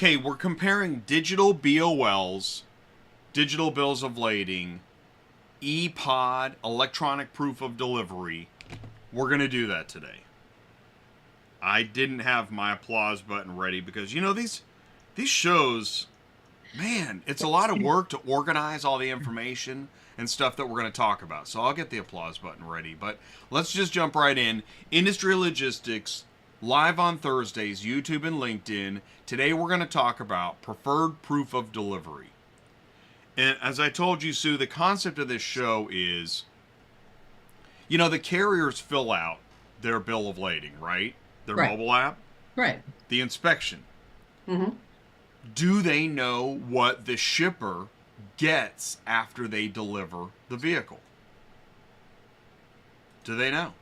Okay, we're comparing digital BOLs, digital bills of lading, ePOD, electronic proof of delivery. We're going to do that today. I didn't have my applause button ready because, these shows, man, it's a lot of work to organize all the information and stuff that we're going to talk about. So I'll get the applause button ready. But let's just jump right in. Industry Logistics, live on Thursdays, YouTube and LinkedIn. Today we're going to talk about preferred proof of delivery. And as I told you, Sue, the concept of this show is, the carriers fill out their bill of lading, right? Their Right. mobile app. Right. The inspection. Mm-hmm. Do they know what the shipper gets after they deliver the vehicle? Do they know?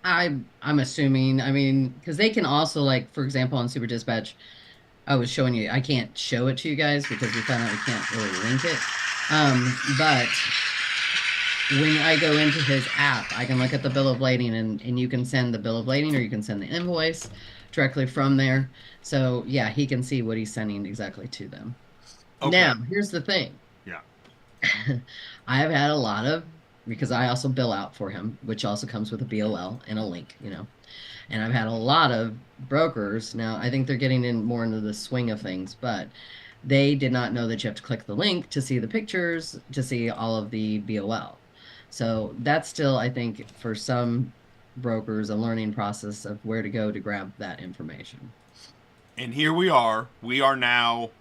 I'm assuming. I mean, because they can also, like, for example, on Super Dispatch, I was showing you. I can't show it to you guys because we found out we can't really link it. But when I go into his app, I can look at the bill of lading, and you can send the bill of lading or you can send the invoice directly from there. So yeah, he can see what he's sending exactly to them. Okay. Now, here's the thing. Yeah. I've had a lot of, because I also bill out for him, which also comes with a BOL and a link, And I've had a lot of brokers. Now, I think they're getting in more into the swing of things, but they did not know that you have to click the link to see the pictures, to see all of the BOL. So that's still, I think, for some brokers, a learning process of where to go to grab that information. And here we are. We are now.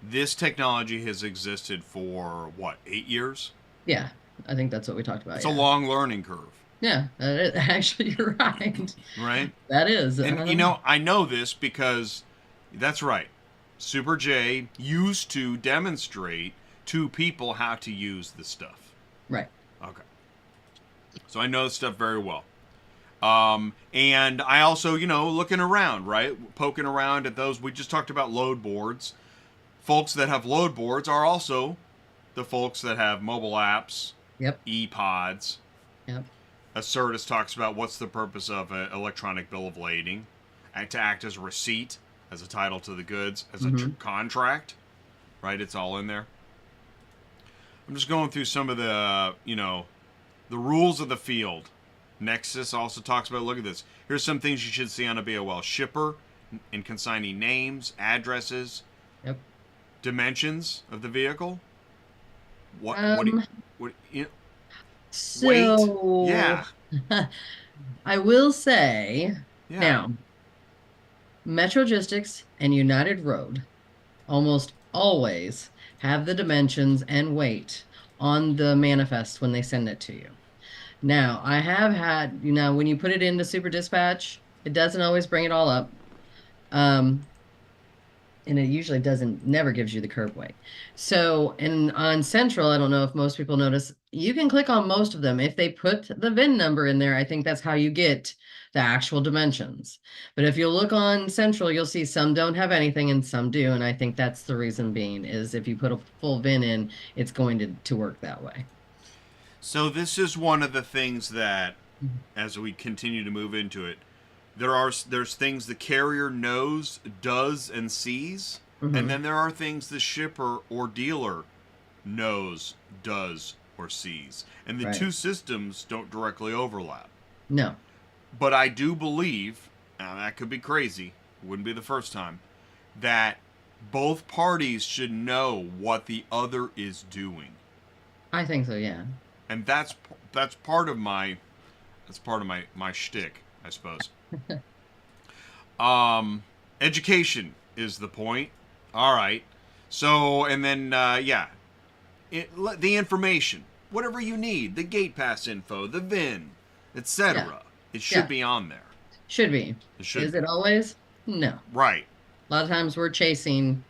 This technology has existed for what, 8 years? Yeah, I think that's what we talked about. It's a Yeah. long learning curve, Yeah, actually, you're right. right? That is. And I know this because that's right. Super J used to demonstrate to people how to use the stuff. Right. Okay. So I know this stuff very well. And I also, looking around, right? Poking around at those. We just talked about load boards. Folks that have load boards are also the folks that have mobile apps, Yep. ePODs. Yep. Assertus talks about what's the purpose of an electronic bill of lading, and to act as a receipt, as a title to the goods, as a contract, right? It's all in there. I'm just going through some of the, the rules of the field. Nexus also talks about, look at this. Here's some things you should see on a BOL. Shipper and consignee names, addresses, Yep. dimensions of the vehicle. What weight? So Yeah. I will say Yeah. now, Metrogistics and United Road almost always have the dimensions and weight on the manifest when they send it to you. Now, I have had, when you put it into Super Dispatch, it doesn't always bring it all up. And it usually never gives you the curb weight. So, and on Central, I don't know if most people notice, you can click on most of them. If they put the VIN number in there, I think that's how you get the actual dimensions. But if you look on Central, you'll see some don't have anything and some do. And I think that's the reason being is if you put a full VIN in, it's going to work that way. So this is one of the things that, as we continue to move into it, there's things the carrier knows, does, and sees, and then there are things the shipper or dealer knows, does, or sees, and the two systems don't directly overlap. No. But I do believe, now that could be crazy, wouldn't be the first time, that both parties should know what the other is doing. I think so, yeah. And that's part of my shtick, I suppose. Education is the point. All right. So, and then the information, whatever you need, the gate pass info, the VIN, etc. Yeah. It should be on there. Should be. Is it always? No. Right. A lot of times we're chasing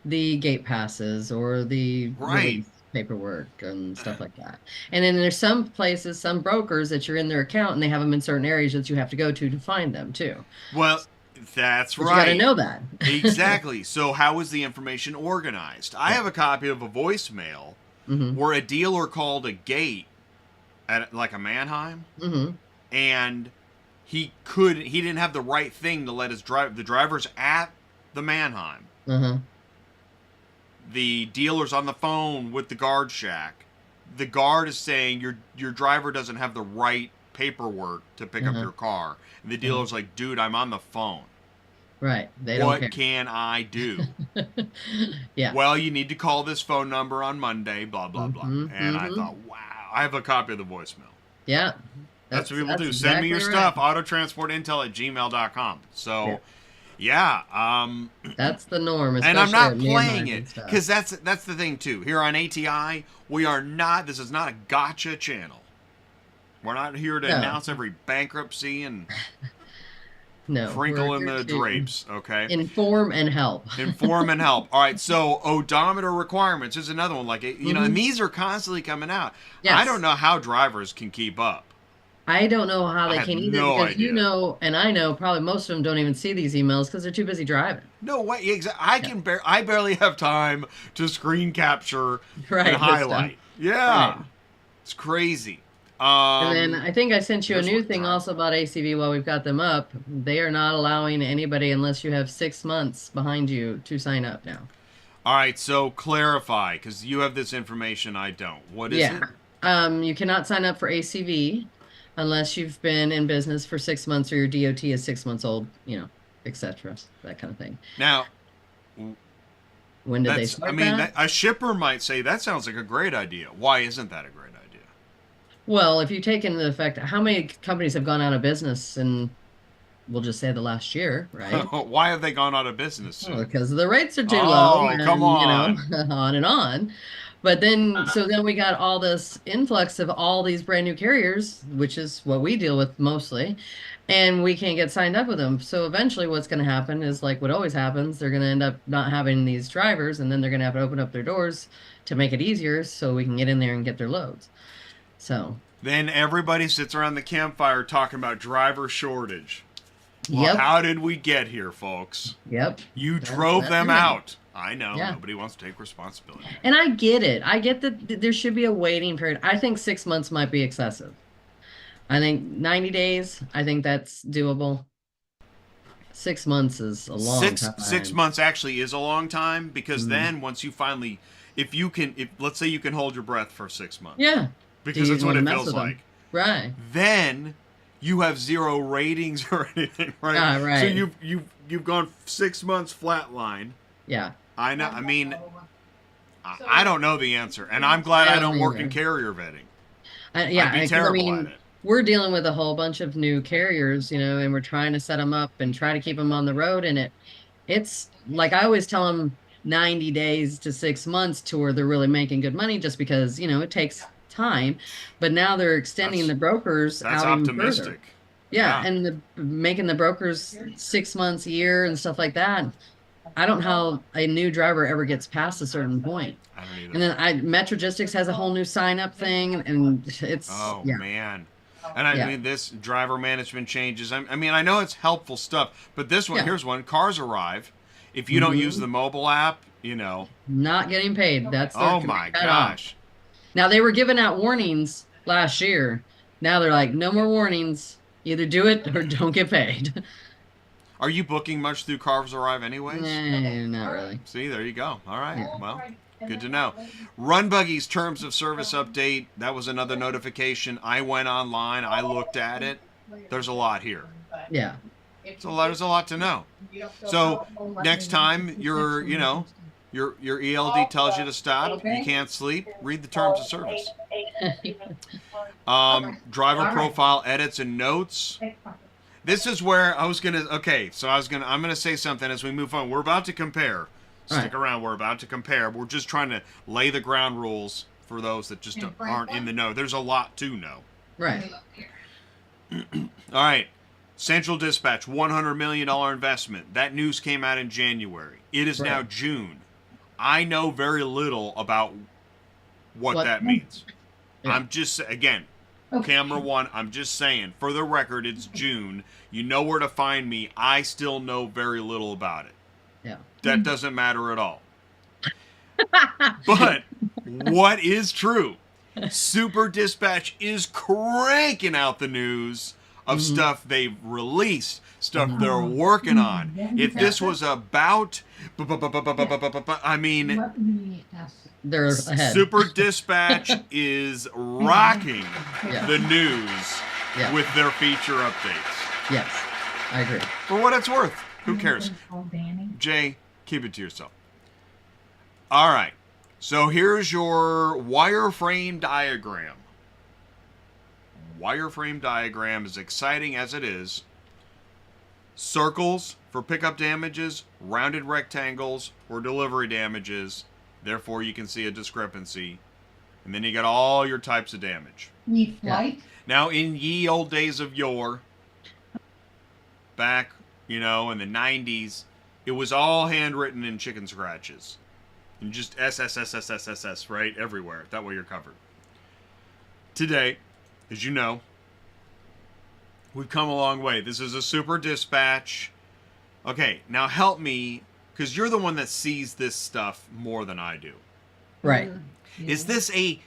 the gate passes or the release paperwork and stuff like that. And then there's some places, some brokers that you're in their account and they have them in certain areas that you have to go to find them too. Well, that's but right. You got to know that. Exactly. So how is the information organized? I have a copy of a voicemail where a dealer called a gate at like a Mannheim, and he didn't have the right thing to let the drivers at the Mannheim. Uh-huh. The dealer's on the phone with the guard shack. The guard is saying your driver doesn't have the right paperwork to pick up Uh-huh. your car. And the Uh-huh. dealer's like, dude, I'm on the phone. Right. They don't What care. can I do? Yeah. Well, you need to call this phone number on Monday, blah, blah, blah. Mm-hmm. And I Mm-hmm. thought, wow, I have a copy of the voicemail. Yeah. That's what people That's do. Send me your exactly right. stuff, autotransportintel@gmail.com. Yeah. So, yeah. That's the norm, And I'm especially not at playing Manheim it and stuff. because that's the thing, too. Here on ATI, we are not, this is not a gotcha channel. We're not here to No. announce every bankruptcy and No. We're crinkle in here the to drapes, okay? inform and help. Inform and help. All right, so odometer requirements is another one. Like, and Hmm. these are constantly coming out. I don't Yes. know how drivers can keep up. I don't know how I they have can either no because you idea. know, and I know probably most of them don't even see these emails because they're too busy driving. No way. Yeah. I barely have time to screen capture and Right. This stuff. highlight. Yeah, Right. it's crazy. And then I think I sent you a Here's new what thing driver. also about ACV while we've got them up. They are not allowing anybody unless you have 6 months behind you to sign up now. All right, so clarify because you have this information I don't. What is Yeah. it? You cannot sign up for ACV unless you've been in business for 6 months or your DOT is 6 months old, etc. That kind of thing. Now, When did they I start mean, that? a shipper might say that sounds like a great idea. Why isn't that a great Well, if you take into effect how many companies have gone out of business in, we'll just say the last year, idea? right? Why have they gone out of business Well, soon? because the rates are too low Oh, come and, on. on and on. But then, so then we got all this influx of all these brand new carriers, which is what we deal with mostly, and we can't get signed up with them. So eventually what's going to happen is like what always happens, they're going to end up not having these drivers, and then they're going to have to open up their doors to make it easier so we can get in there and get their loads. So, Then everybody sits around the campfire talking about driver shortage. Well, yep, how did we get here, folks? yep. You drove That's them right. out. I know. Yeah. Nobody wants to take responsibility. And I get it. I get that there should be a waiting period. I think 6 months might be excessive. I think 90 days, I think that's doable. 6 months is a long Six time. months actually is a long time because Mhm. then once you finally, if let's say you can hold your breath for 6 months Yeah. Do because you that's what want to it mess feels with like, them? Right. then you have zero ratings or anything, right? Ah, So right. you've gone 6 months flatline. Yeah. I know. I mean, I don't know the answer, and I'm glad I I don't don't work in either. carrier vetting. Yeah, I'd be because I terrible at mean, it. we're dealing with a whole bunch of new carriers, and we're trying to set them up and try to keep them on the road. And it's like I always tell them 90 days to 6 months to where they're really making good money just because, it takes time. But now they're extending That's the brokers that's out even further. optimistic. Yeah, Yeah, and making the brokers 6 months, a year, and stuff like that. I don't know how a new driver ever gets past a certain point. I don't And either. then Metrogistics has a whole new sign up thing, and it's Oh yeah, man. And I yeah, mean, this driver management changes. I mean, I know it's helpful stuff, but this one, yeah. here's one: cars arrive. If you don't use Hmm. the mobile app, Not getting paid. That's their oh commission my cut off. gosh, Now they were giving out warnings last year. Now they're like, no more warnings. Either do it or don't get paid. are you booking much through Cars Arrive, anyways? Nah, not really. See, there you go. All right, Yeah. well, good to know. Run Buggy's terms of service update. That was another notification. I went online. I looked at it. There's a lot here. Yeah. There's a lot to know. So next time your ELD tells you to stop, you can't sleep, read the terms of service. Driver profile edits and notes. This is where I'm gonna say something as we move on. We're about to compare. All Stick right. around. We're about to compare. We're just trying to lay the ground rules for those that just aren't in the know. There's a lot to know. Right. All right. Central Dispatch, $100 million investment. That news came out in January. It is now Right. June. I know very little about what What? that means. Yeah. I'm just, again, camera one, I'm just saying, for the record, it's June. You know where to find me. I still know very little about it. Yeah. That doesn't matter at all. But what is true? Super Dispatch is cranking out the news of stuff they've released, stuff they're working on. If this was about, I mean, Let me ask. They're ahead. Super Dispatch is rocking the news with their feature updates. Yes, I agree. For what it's worth, who cares? Jay, keep it to yourself. All right, so here's your wireframe diagram. Wireframe diagram, as exciting as it is. Circles for pickup damages, rounded rectangles for delivery damages. Therefore, you can see a discrepancy. And then you got all your types of damage. Flight. Yeah. Now, in ye old days of yore, back, in the 90s, it was all handwritten in chicken scratches. And just SSSSSSS, right? Everywhere. That way you're covered. Today, as you know, we've come a long way. This is a Super Dispatch. Okay, now help me, because you're the one that sees this stuff more than I do. Right. Is this a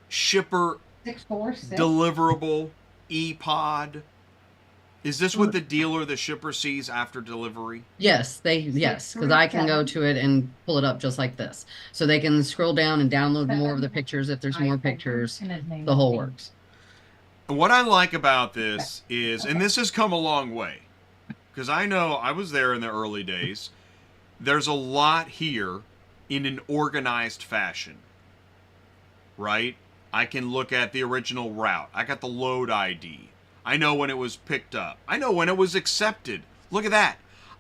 shipper 646 deliverable ePOD? Is this what the shipper sees after delivery? Yes, because I can go to it and pull it up just like this. So they can scroll down and download more of the pictures if there's more pictures. The whole works. What I like about this is, and this has come a long way, because I know I was there in the early days, there's a lot here in an organized fashion, right? I can look at the original route. I got the load ID. I know when it was picked up. I know when it was accepted. Look at that.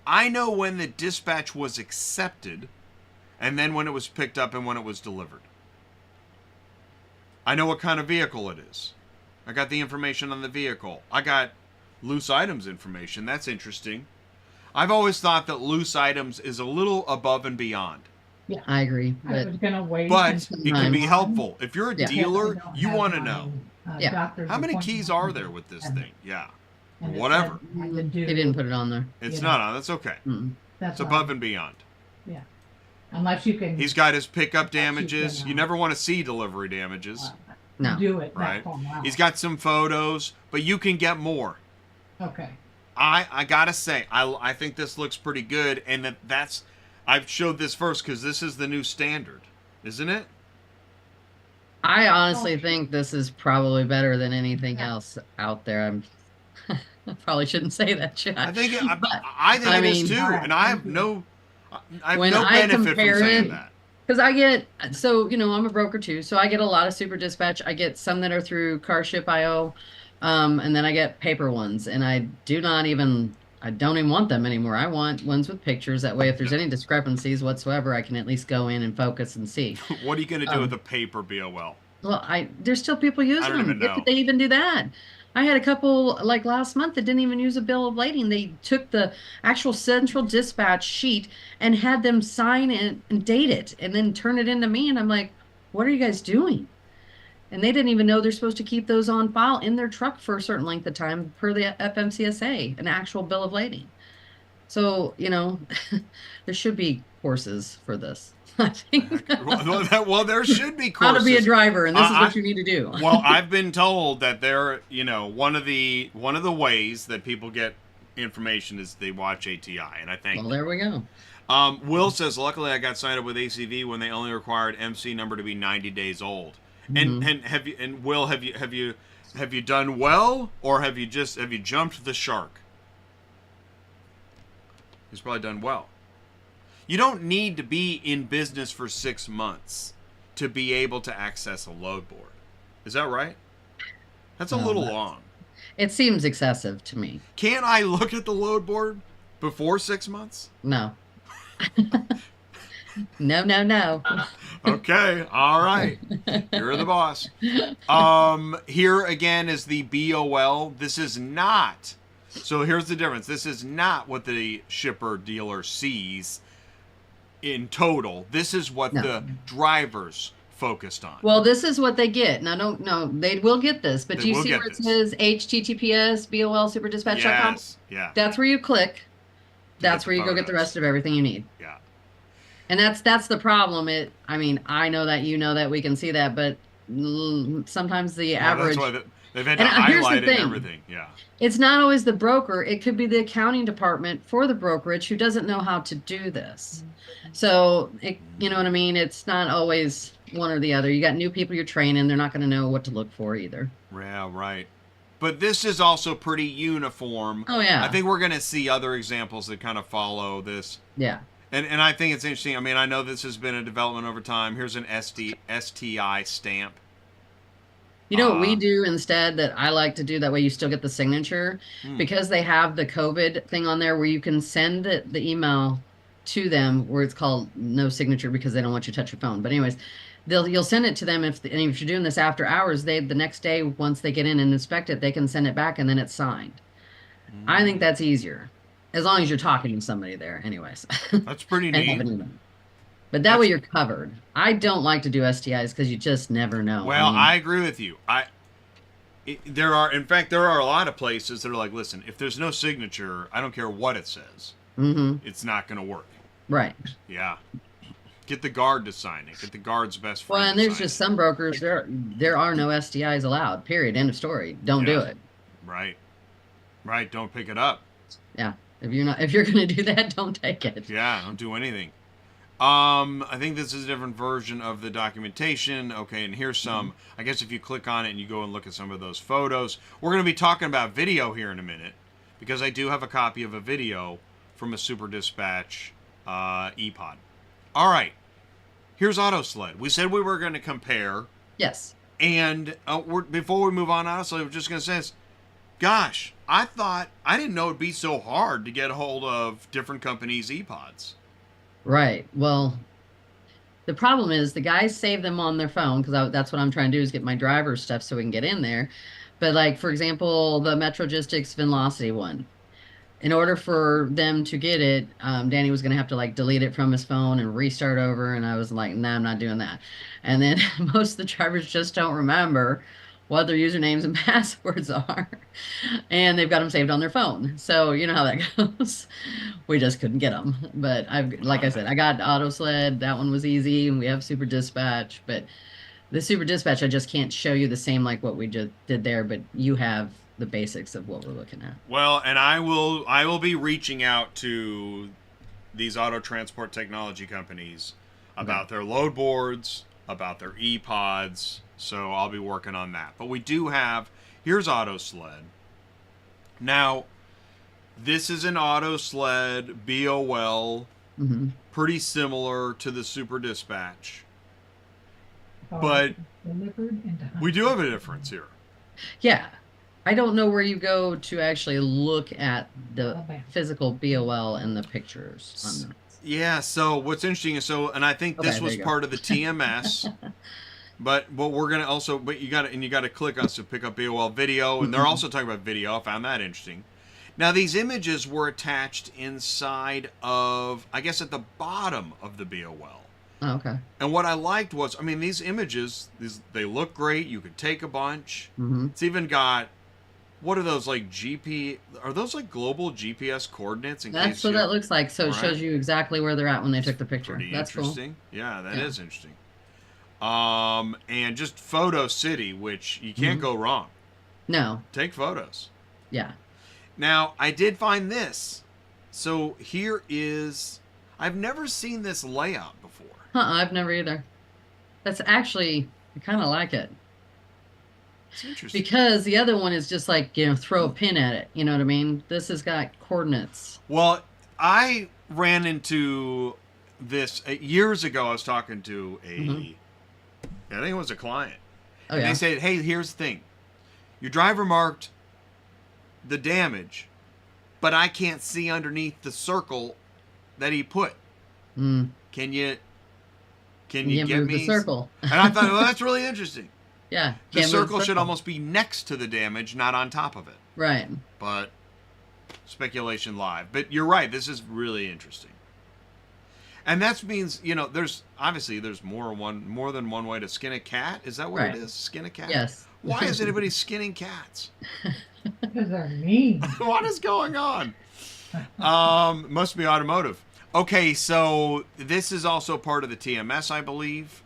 I know when the dispatch was accepted, and then when it was picked up and when it was delivered. I know what kind of vehicle it is. I got the information on the vehicle. I got loose items information. That's interesting. I've always thought that loose items is a little above and beyond. Yeah, I agree. I was gonna wait. But until it can be helpful. If you're a Yeah. dealer, I don't you have want to my, know. doctor's How many appointment keys are there with this and- thing? Yeah. and it Whatever. said I could do- They didn't put it on there. It's You not know. on. That's okay. That's It's why- above and beyond. Unless you can. He's got his pickup damages. can, You never want to see delivery damages, No. do it right? that far out. He's got some photos, but you can get more. Okay. I gotta say, I think this looks pretty good, and that's I've showed this first because this is the new standard, isn't it? I honestly think this is probably better than anything else out there. I probably shouldn't say that, should I? I think But, I think I it is mean- too, and I have no When I benefit from compare saying it- that. Because I get, so, I'm a broker too. So I get a lot of Super Dispatch. I get some that are through CarShip.io. And then I get paper ones. And I don't even want them anymore. I want ones with pictures. That way, if there's any discrepancies whatsoever, I can at least go in and focus and see. What are you going to do with a paper BOL? Well, there's still people using don't them. even know. If they even do that. I had a couple, like last month, that didn't even use a bill of lading. They took the actual central dispatch sheet and had them sign it and date it and then turn it into me. And I'm like, what are you guys doing? And they didn't even know they're supposed to keep those on file in their truck for a certain length of time per the FMCSA, an actual bill of lading. So, there should be courses for this. I think. Well, there should be How courses. to be a driver, and this is what you need to do. Well, I've been told that one of the ways that people get information is they watch ATI, and I think. Well, there we go. Will says, luckily I got signed up with ACV when they only required MC number to be 90 days old. Mhm. And Will, have you done well, or have you jumped the shark? He's probably done well. You don't need to be in business for 6 months to be able to access a load board. Is that right? That's a little long. It seems excessive to me. Can't I look at the load board before 6 months? No. No. Okay, all right. You're the boss. Here again is the BOL. This is not. So here's the difference. This is not what the shipper dealer sees in total. This is what the drivers focused on. Well, this is what they get. Now, they will get this, but They do you will see get where it this. says HTTPS BOLSuperdispatch.com? Yes, yeah. That's where you click. That's the where you go get the photos. rest of everything you need. Yeah. And that's the problem. I know that, we can see that, but sometimes the Well, average. that's why they've had to And here's the highlight it and thing. everything. Yeah. It's not always the broker. It could be the accounting department for the brokerage who doesn't know how to do this. So, you know what I mean? It's not always one or the other. You got new people you're training. They're not going to know what to look for either. Yeah, right. But this is also pretty uniform. Oh, yeah. I think we're going to see other examples that kind of follow this. Yeah. And I think it's interesting. I mean, I know this has been a development over time. Here's an STI stamp. You know what we do instead that I like to do? That way you still get the signature. Because they have the COVID thing on there where you can send the email to them where it's called no signature because they don't want you to touch your phone. But anyways, you'll send it to them and if you're doing this after hours, the next day once they get in and inspect it, they can send it back and then it's signed. I think that's easier. As long as you're talking to somebody there, anyways. That's pretty neat. But that way you're covered. I don't like to do STIs because you just never know. Well, I agree with you. There are a lot of places that are like, listen, if there's no signature, I don't care what it says. It's not going to work. Right. Yeah. Get the guard to sign it. Get the guard's best friend. Well, and there's just some brokers there are no STIs allowed. Period. End of story. Don't do it. Right. Right. Don't pick it up. Yeah. If you're going to do that, don't take it. Yeah. Don't do anything. I think this is a different version of the documentation. Okay, and here's some. I guess if you click on it and you go and look at some of those photos, we're going to be talking about video here in a minute because I do have a copy of a video from a Super Dispatch ePOD. All right, here's Autosled. We said we were going to compare. Yes. And before we move on, Autosled, we're just going to say this. Gosh, I didn't know it'd be so hard to get a hold of different companies' ePODs. Right. Well, the problem is the guys save them on their phone because that's what I'm trying to do is get my driver's stuff so we can get in there. But like, for example, the Metrogistics Velocity one, in order for them to get it, Danny was going to have to like delete it from his phone and restart over. And I was like, nah, I'm not doing that. And then most of the drivers just don't remember what their usernames and passwords are. And they've got them saved on their phone. So you know how that goes. We just couldn't get them. But like I said, I got Autosled. That one was easy. And we have Super Dispatch. But the Super Dispatch, I just can't show you the same like what we just did there. But you have the basics of what we're looking at. Well, and I will be reaching out to these auto transport technology companies about their load boards, about their ePODs. So I'll be working on that. But we do have, here's Autosled. Now, this is an Autosled BOL, pretty similar to the Super Dispatch. But we do have a difference here. Yeah. I don't know where you go to actually look at the physical BOL and the pictures on that. Yeah, so what's interesting is and I think this was part of the TMS. But we're gonna also, you got to click on pick up BOL video, and they're also talking about video. I found that interesting. Now these images were attached inside of, I guess, at the bottom of the BOL. Oh, okay. And what I liked was, I mean, these images, they look great. You could take a bunch. It's even got, what are those like Are those like global GPS coordinates? That's what that looks like. So it shows you exactly where they're at when they took the picture. That's interesting. Cool. Yeah, that is interesting. And just Photo City, which you can't go wrong. No. Take photos. Yeah. Now, I did find this. So here is, I've never seen this layout before. I've never either. That's actually, I kind of like it. It's interesting. Because the other one is just like, throw a pin at it. You know what I mean? This has got coordinates. Well, I ran into this years ago. I was talking to I think it was a client. Oh, and they said, hey, here's the thing. Your driver marked the damage, but I can't see underneath the circle that he put. Can you get move me the circle? And I thought, well, that's really interesting. Yeah. The circle should almost be next to the damage, not on top of it. Right. But speculation live. But you're right. This is really interesting. And that means, there's more than one way to skin a cat. Is that what it is? Skin a cat? Yes. Why is anybody skinning cats? Because they're mean. What is going on? Must be automotive. Okay, so this is also part of the TMS, I believe.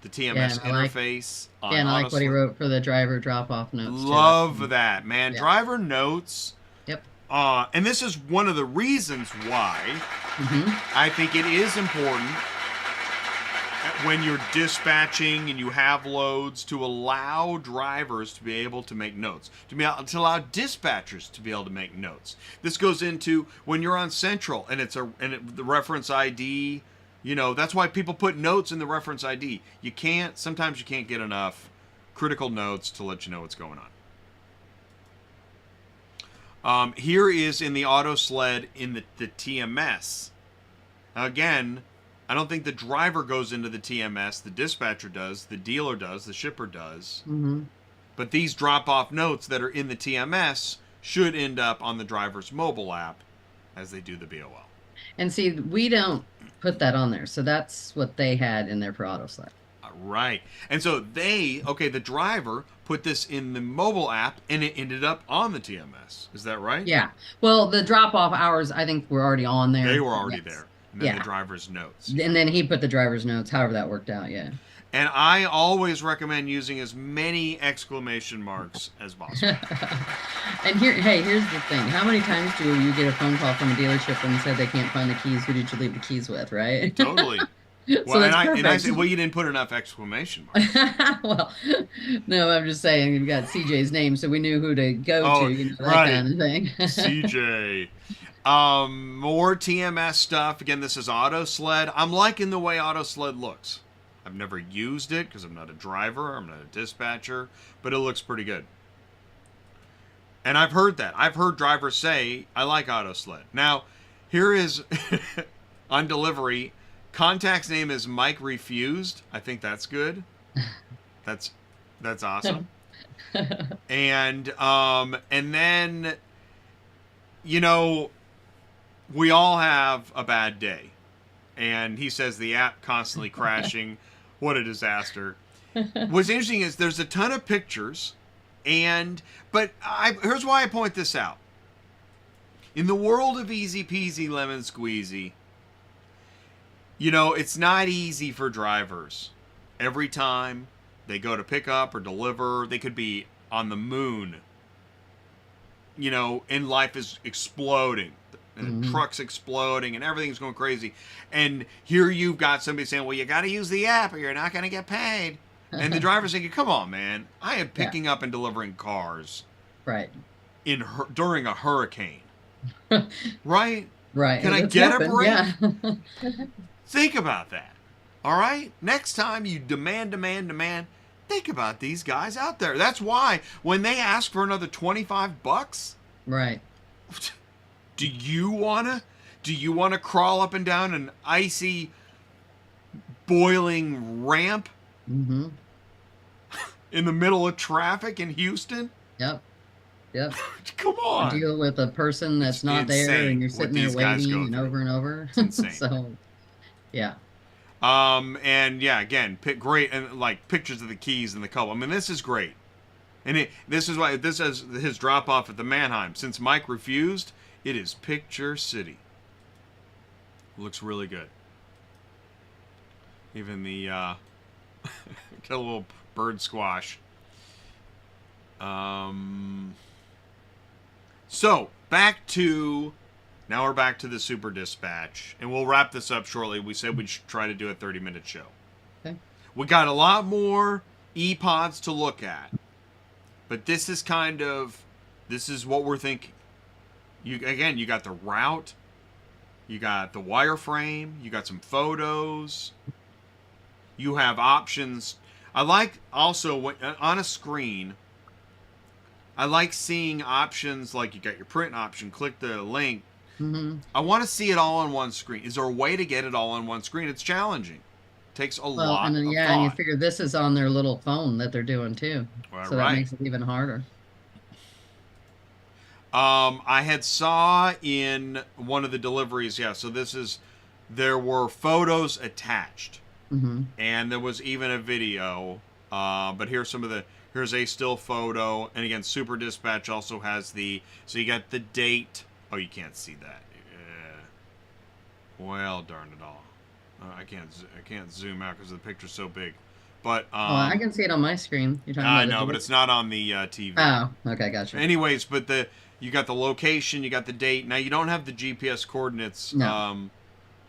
the TMS I like, interface on yeah, and I like what he Autosled. wrote for the driver drop-off notes too. Love that, man. Yeah. Driver notes. Yep. And this is one of the reasons why I think it is important when you're dispatching and you have loads to allow drivers to be able to make notes, to allow dispatchers to be able to make notes. This goes into when you're on Central and the reference ID. You know, that's why people put notes in the reference ID. Sometimes you can't get enough critical notes to let you know what's going on. Here is in the Autosled in the TMS. Now again, I don't think the driver goes into the TMS. The dispatcher does, the dealer does, the shipper does. But these drop-off notes that are in the TMS should end up on the driver's mobile app as they do the BOL. And see, we don't put that on there. So that's what they had in there for Autosled. Right. And so the driver put this in the mobile app and it ended up on the TMS. Is that right? Yeah. Well, the drop-off hours, I think, were already on there. They were already there. And then the driver's notes. And then he put the driver's notes, however that worked out, yeah. And I always recommend using as many exclamation marks as possible. And here's the thing. How many times do you get a phone call from a dealership and said they can't find the keys? Who did you leave the keys with, right? Totally. So Well, that's and I perfect. say, well, you didn't put enough exclamation marks. Well, no, I'm just saying you've got CJ's name, so we knew who to go Oh, to, that right. kind of thing. CJ. More TMS stuff. Again, this is Autosled. I'm liking the way Autosled looks. I've never used it because I'm not a driver. I'm not a dispatcher. But it looks pretty good. And I've heard that. I've heard drivers say, I like Autosled. Now, here is, on delivery, contact's name is Mike Refused. I think that's good. That's awesome. And then, you know, we all have a bad day. And he says the app constantly crashing. What a disaster. What's interesting is there's a ton of pictures. But here's why I point this out. In the world of easy peasy lemon squeezy, you know, it's not easy for drivers. Every time they go to pick up or deliver, they could be on the moon. You know, and life is exploding. And the truck's exploding and everything's going crazy. And here you've got somebody saying, well, you got to use the app or you're not going to get paid. And the driver's thinking, come on, man. I am picking up and delivering cars. Right. During a hurricane. Right? Right. Can I It's get a happened, break? Yeah. Think about that. All right? Next time you demand, think about these guys out there. That's why when they ask for another $25, Right. do you wanna crawl up and down an icy, boiling ramp in the middle of traffic in Houston? Yep. Come on. Deal with a person that's It's not there insane and you're what sitting there these guys go waiting and through. over and over. It's insane. So, yeah. And yeah, again, great, and like pictures of the keys and the couple. I mean, this is great. And this is his drop off at the Mannheim. Since Mike refused, it is picture city. Looks really good. Even the got a little bird squash. So now we're back to the Super Dispatch, and we'll wrap this up shortly. We said we'd try to do a 30-minute show. Okay. We got a lot more ePODs to look at, but this is what we're thinking. You got the route, you got the wireframe, you got some photos, you have options. I like also on a screen. I like seeing options like you got your print option. Click the link. I want to see it all on one screen. Is there a way to get it all on one screen? It's challenging. It takes a lot of thought. And you figure this is on their little phone that they're doing too. Well, so that makes it even harder. I had saw in one of the deliveries, so there were photos attached. And there was even a video. But here's a still photo. And again, Super Dispatch also has so you got the date. Oh, you can't see that. Well, darn it all. I can't zoom out because the picture's so big. But Oh, I can see it on my screen. You're talking I about know, the but date? it's not on the TV. Oh, okay, gotcha. Anyways, but you got the location, you got the date. Now you don't have the GPS coordinates. No.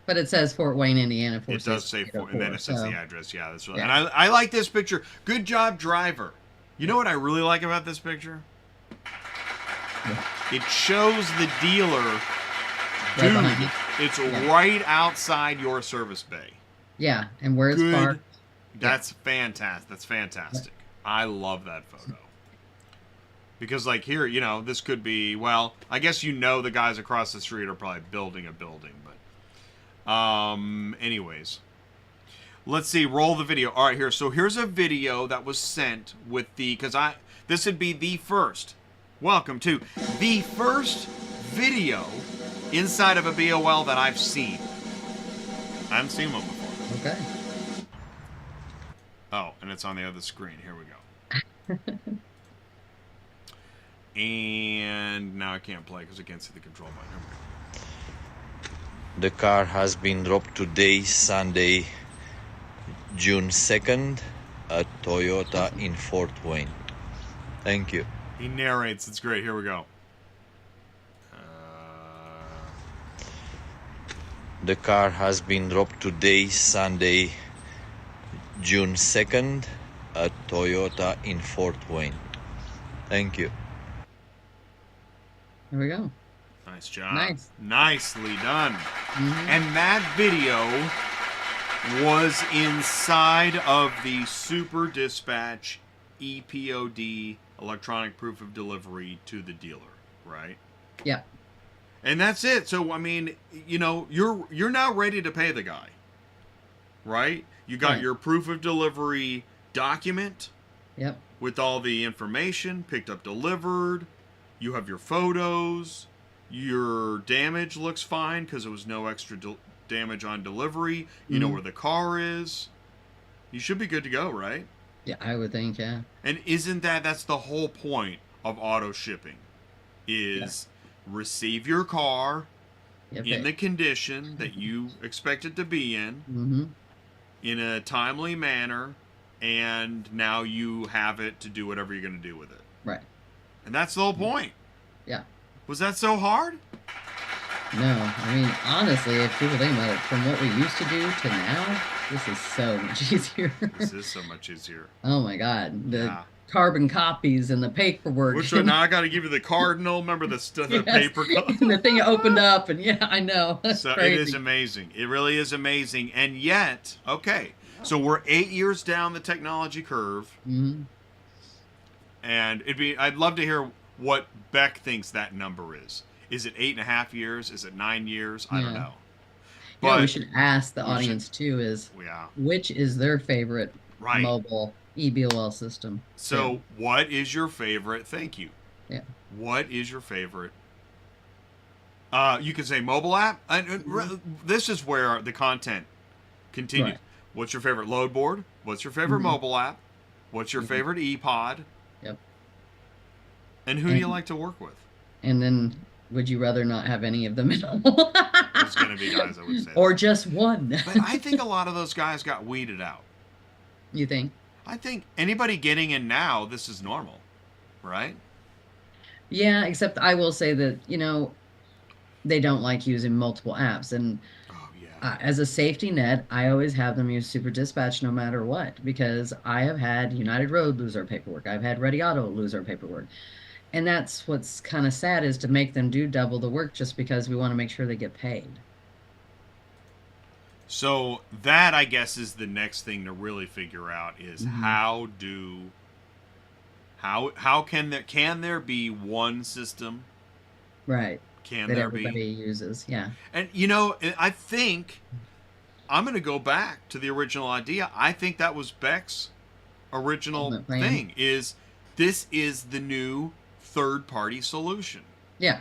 But it says Fort Wayne, Indiana, It does say Fort, and then it says so, the address. Yeah, that's right. yeah. And I like this picture. Good job, driver. You know what I really like about this picture? It shows the dealer, dude. behind you. It's Yeah. right outside your service bay. Yeah, and where it's Good. parked. That's fantastic. That's fantastic. I love that photo. Because, like, here, you know, this could be, well, I guess you know the guys across the street are probably building a building, but, anyways. Let's see, roll the video. All right, here. So here's a video that was sent with because this would be the first. Welcome to the first video inside of a BOL that I've seen. I haven't seen one before. Okay. Oh, and it's on the other screen. Here we go. And now I can't play because I can't see the control button. Here we go. The car has been dropped today, Sunday, June 2nd, at Toyota in Fort Wayne. Thank you. He narrates. It's great. Here we go. The car has been dropped today, Sunday, June 2nd, at Toyota in Fort Wayne. Thank you. There we go. Nice job. Nice. Nicely done. Mhm. And that video was inside of the Super Dispatch ePOD, electronic proof of delivery to the dealer, right? Yeah. And that's it. So I mean, you know, you're now ready to pay the guy, right? You got Right. your proof of delivery document Yep. with all the information, picked up, delivered. You have your photos. Your damage looks fine because there was no extra damage on delivery. You know Mhm. where the car is. You should be good to go, right? Yeah, I would think, yeah. And isn't that's the whole point of auto shipping is receive your car Yep. in the condition that you expect it to be Mm-hmm. in a timely manner, and now you have it to do whatever you're going to do with it. Right. And that's the whole point. Yeah. Was that so hard? No, I mean, honestly, if people think about it, from what we used to do to now, this is so much easier. This is so much easier. Oh my God. The Yeah. carbon copies and the paperwork. Which one? Now I got to give you the cardinal. Remember the Yes. paper? And the thing opened up, and yeah, I know. That's So crazy. it is amazing. It really is amazing. And yet, okay, so we're 8 years down the technology curve, Mm-hmm. and I'd love to hear what Beck thinks that number is. Is it 8.5 years? Is it 9 years? I don't Yeah. know. You know, But we should ask the we should- audience too is yeah, which is their favorite right. mobile eBOL system. So, what is your favorite? Thank you. Yeah. What is your favorite? You could say mobile app. This is where the content continues. Right. What's your favorite load board? What's your favorite Mhm. mobile app? What's your Mhm. favorite ePOD? Yep. And who do you And- like to work with? And then would you rather not have any of them at all? There's going to be guys that would say Or that. just one. But I think a lot of those guys got weeded out. You think? I think anybody getting in now, this is normal, right? Yeah, except I will say that, you know, they don't like using multiple apps. And Oh, yeah. as a safety net, I always have them use Super Dispatch no matter what, because I have had United Road lose our paperwork. I've had Ready Auto lose our paperwork. And that's what's kind of sad, is to make them do double the work just because we want to make sure they get paid. So that, I guess, is the next thing to really figure out is Mhm. how can there be one system? Right. Can That there everybody be? uses. Yeah. And you know, I think I'm going to go back to the original idea. I think that was Beck's original Ultimate plan. thing. This is the new third-party solution. Yeah.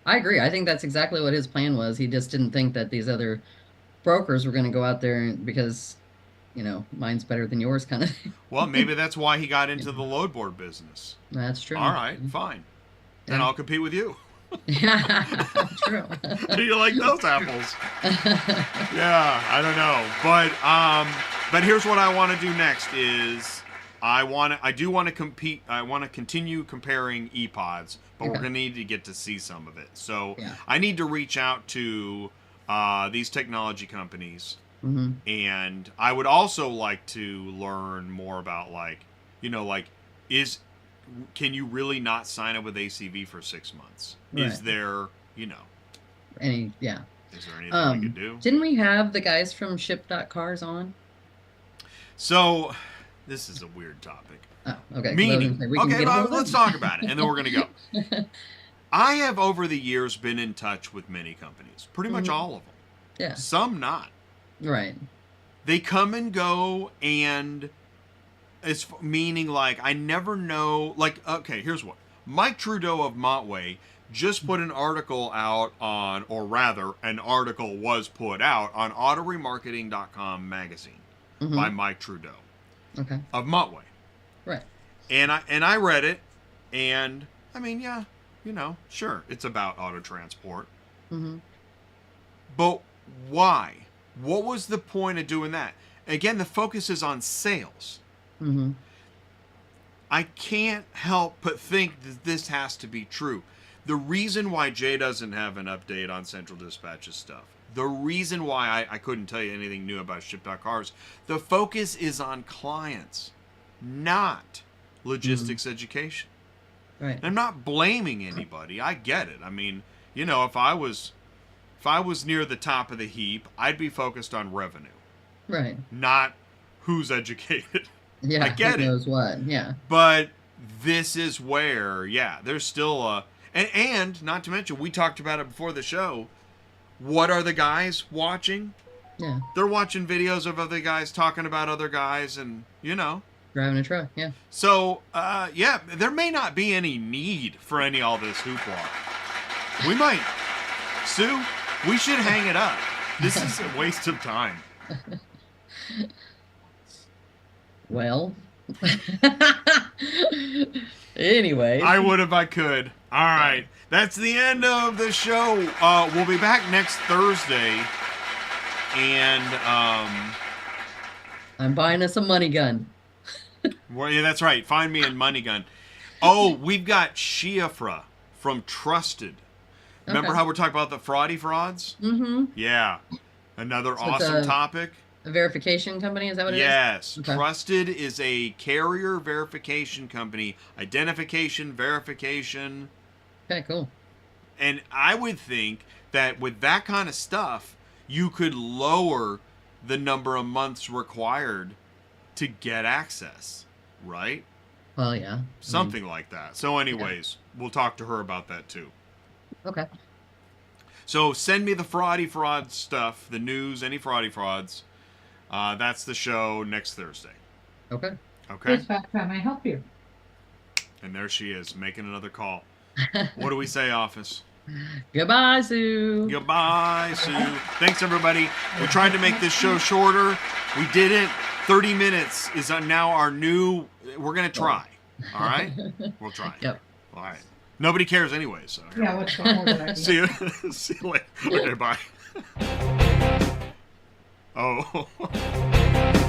I agree. I think that's exactly what his plan was. He just didn't think that these other brokers were going to go out there because, you know, mine's better than yours kind of thing. Well, maybe that's why he got into the load board business. That's true. All right, fine. Then Yeah. I'll compete with you. Yeah, true. Do you like those apples? Yeah, I don't know. But But here's what I want to do next is I do want to compete. I want to continue comparing ePods, but we're Okay. going to need to get to see some of it. So Yeah. I need to reach out to these technology companies, Mm-hmm. and I would also like to learn more about can you really not sign up with ACV for 6 months? Is Right. there Yeah. is there anything we could do? Didn't we have the guys from Ship.Cars on? So this is a weird topic. Oh, okay. 'cause I was Meaning, gonna say, we can okay, get a hold of let's them. talk about it, and then we're going to go. I have, over the years, been in touch with many companies, pretty much Mhm. all of them. Yeah. Some not. Right. They come and go, and it's meaning like I never know. Like, okay, here's what Mike Trudeau of Montway just put an article out on, or rather, an article was put out on autoremarketing.com magazine Mm-hmm. by Mike Trudeau Okay. of Montway. Right. And I read it, and I mean, yeah, sure, it's about auto transport. Mm-hmm. But why? What was the point of doing that? Again, the focus is on sales. Mm-hmm. I can't help but think that this has to be true. The reason why Jay doesn't have an update on Central Dispatch's stuff, the reason why I couldn't tell you anything new about Ship.Cars, the focus is on clients, not logistics education. Right. And I'm not blaming anybody. I get it. I mean, if I was near the top of the heap, I'd be focused on revenue, Right. not who's educated. Yeah. I get who it. knows what? Yeah. But this is where, there's still and not to mention, we talked about it before the show. What are the guys watching? Yeah. They're watching videos of other guys talking about other guys, and Driving a truck. Yeah. So, there may not be any need for all this hoopla. We might. Sue, we should hang it up. This is a waste of time. Well. Anyways. I would if I could. All right. That's the end of the show. We'll be back next Thursday. And, I'm buying us a money gun. well, yeah, that's right. Find me in Money Gun. Oh, we've got Shiafra from Trusted. Remember Okay. how we're talking about the frauds? Mm-hmm. Yeah. Another So it's awesome a- topic. A verification company, is that what it is? Yes. Okay. Trusted is a carrier verification company. Identification, verification. Okay, cool. And I would think that with that kind of stuff, you could lower the number of months required to get access, right? Well, yeah. Something like that. So anyways, we'll talk to her about that too. Okay. So send me the fraud stuff, the news, any frauds. That's the show next Thursday. Okay. Okay? Dispatch, how may I help you? And there she is, making another call. What do we say, office? Goodbye, Sue. Goodbye, Sue. Thanks, everybody. We tried to make this show shorter. We did it. 30 minutes is now our new... We're going to try. All right? We'll try. Yep. All right. Nobody cares anyway, so... Yeah, what's wrong with that? See you. See you later. Okay, bye. Oh.